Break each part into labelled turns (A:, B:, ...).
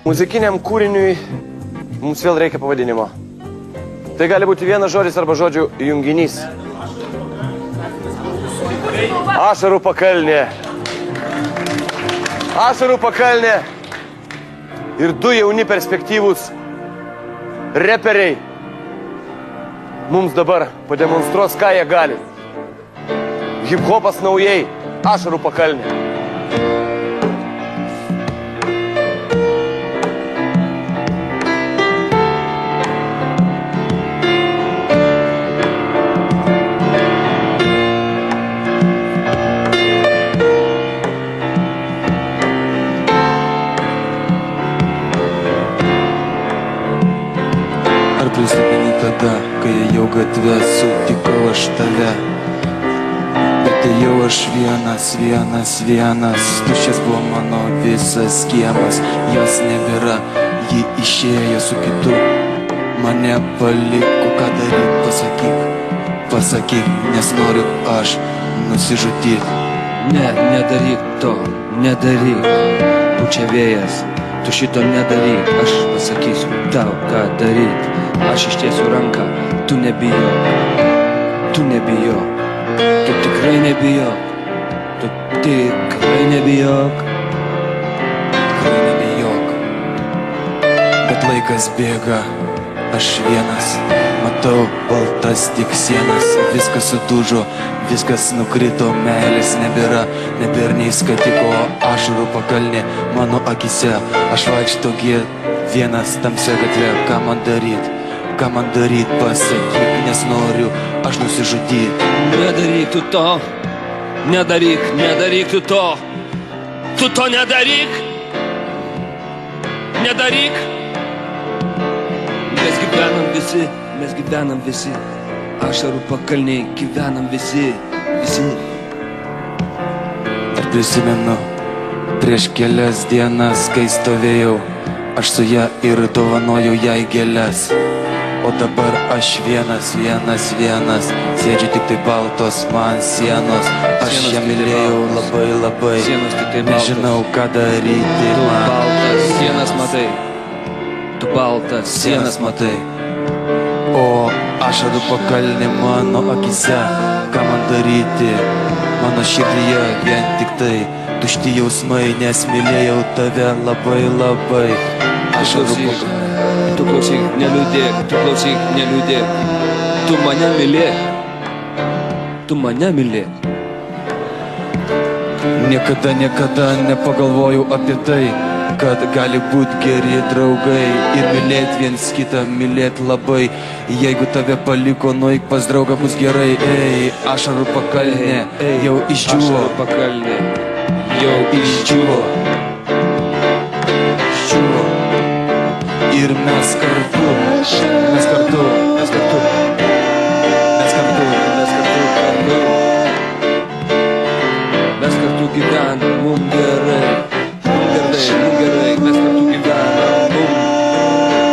A: Muzikiniam kūriniui mums vėl reikia pavadinimo. Tai gali būti vienas žodis arba žodžių junginys. Ašarų pakalnė. Ašarų pakalnė. Ir du jauni perspektyvūs reperiai mums dabar pademonstruos, ką jie gali. Hip-hopas naujai. Ašarų pakalnė.
B: Prisimeni tada, kai ėjau gatvę, sutikau aš tave. Bet ėjau aš vienas, tuščias buvo mano visas kiemas. Jos nebėra, ji išėjo su kitu, mane paliko, ką daryt, pasakyk, nes noriu aš nusižudyti.
C: Ne, nedaryk to, nedaryk, pučia vėjas. Tu šito nedaryk, aš pasakysiu tau, ką daryt. Aš ištiesiu ranką, tu nebijok, tu tikrai nebijok, tikrai nebijok.
B: Bet laikas bėga, aš vienas, matau baltas tik sienas. Viskas sudužo, viskas nukrito, meilės nebėra nei skatiko. Ašarų pakalnė mano akise, aš vaikšto vienas tamsia gatve. Ką man daryt, pasakyk, nes noriu aš nusižudyti.
C: Nedaryk tu to, nedaryk tu to. Tu to nedaryk. Mes gyvenam visi, ašarų pakalniai gyvenam visi.
B: Dar prisimenu, prieš kelias dienas, kai stovėjau aš su ja ir dovanojau jai gėles. O dabar aš vienas, sėdžiu tik tai baltos man sienos. Aš ją mylėjau labai, nežinau ką daryti.
C: Tu baltas sienas matai, tu baltas sienas matai.
B: O ašarų pakalnė mano akise, ką man daryti? Mano širdyje vien tik tai tušti jausmai, nes mylėjau tave labai. Ašarų pakalnė.
C: Tu klausyk, neliūdėk, tu mane mylėk. Niekada nepagalvojau apie tai, kad gali būt geri draugai ir mylėt viens kitą, mylėt labai. Jeigu tave paliko, nueik pas draugą, bus gerai. Ei, ašarų pakalnė jau išdžiūvo. Ir mes kartu gyvenam, mum gerai, mes kartu gyvenam,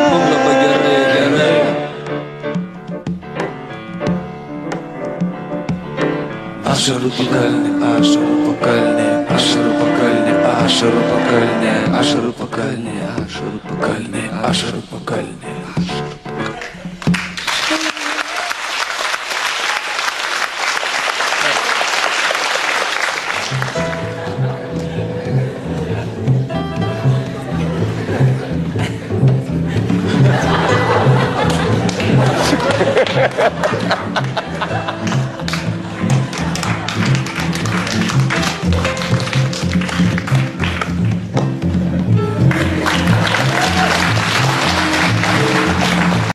C: mum labai gerai.
B: Ašarų pakalnė, ašarų pakalnė.